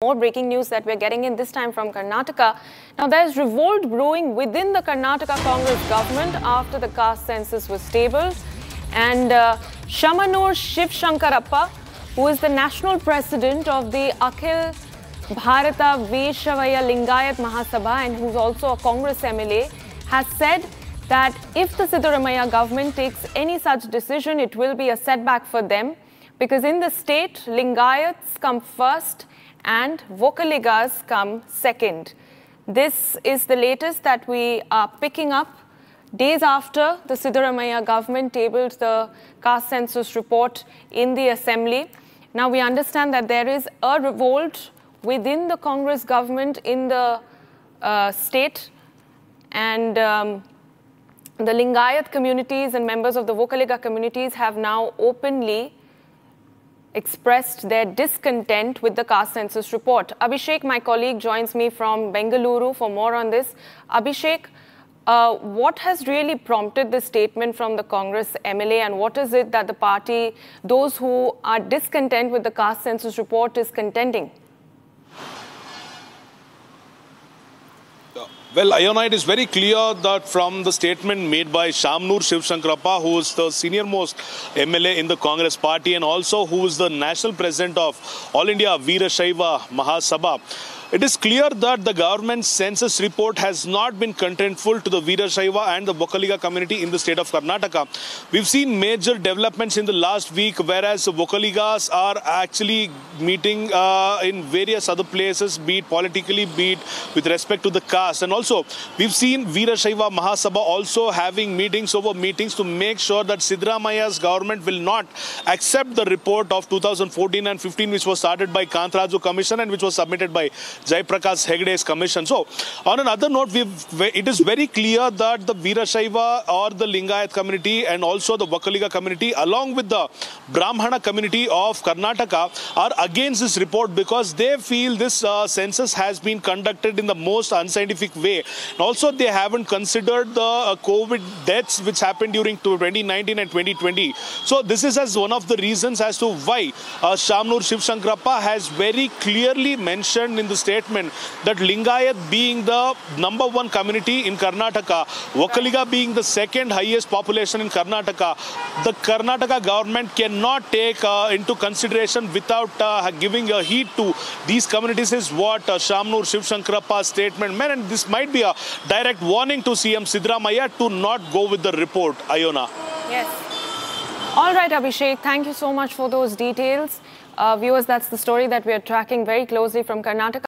More breaking news that we're getting in this time from Karnataka. Now, there's revolt brewing within the Karnataka Congress government after the caste census was tabled. And Shamanur Shivshankarappa, who is the national president of the Akhil Bharata Vaishyavya Lingayat Mahasabha and who's also a Congress MLA, has said that if the Siddaramaiah government takes any such decision, it will be a setback for them. Because in the state, Lingayats come first and Vocaligas come second. This is the latest that we are picking up days after the Siddaramaiah government tabled the caste census report in the assembly. Now we understand that there is a revolt within the Congress government in the state, and the Lingayat communities and members of the Vocaliga communities have now openly expressed their discontent with the caste census report. Abhishek, my colleague, joins me from Bengaluru for more on this. Abhishek, what has really prompted this statement from the Congress MLA, and what is it that the party, those who are discontent with the caste census report, is contending? Well, Ayona, it is very clear that from the statement made by Shamanur Shivshankarappa, who is the senior most MLA in the Congress party and also who is the national president of All India Veerashaiva Mahasabha, it is clear that the government census report has not been contentful to the Veerashaiva and the Vocaliga community in the state of Karnataka. We've seen major developments in the last week, whereas the Vocaligas are actually meeting in various other places, be it politically, be it with respect to the caste. And also, we've seen Veerashaiva Mahasabha also having meetings over meetings to make sure that Siddaramaiah's government will not accept the report of 2014 and 15, which was started by Kantaraju Commission and which was submitted by Jaiprakash Hegde's commission. So, on another note, it is very clear that the Veerashaiva or the Lingayat community and also the Vocaliga community, along with the Brahmana community of Karnataka, are against this report because they feel this census has been conducted in the most unscientific way. And also, they haven't considered the COVID deaths which happened during 2019 and 2020. So, this is as one of the reasons as to why Shamanur Shivshankarappa has very clearly mentioned in the statement that Lingayat being the #1 community in Karnataka, Vocaliga being the second highest population in Karnataka, the Karnataka government cannot take into consideration without giving a heed to these communities is what Shamanur Shivshankarappa's statement meant, and this might be a direct warning to CM Siddaramaiah to not go with the report. Ayona. Yes. All right, Abhishek, thank you so much for those details. Viewers, that's the story that we are tracking very closely from Karnataka.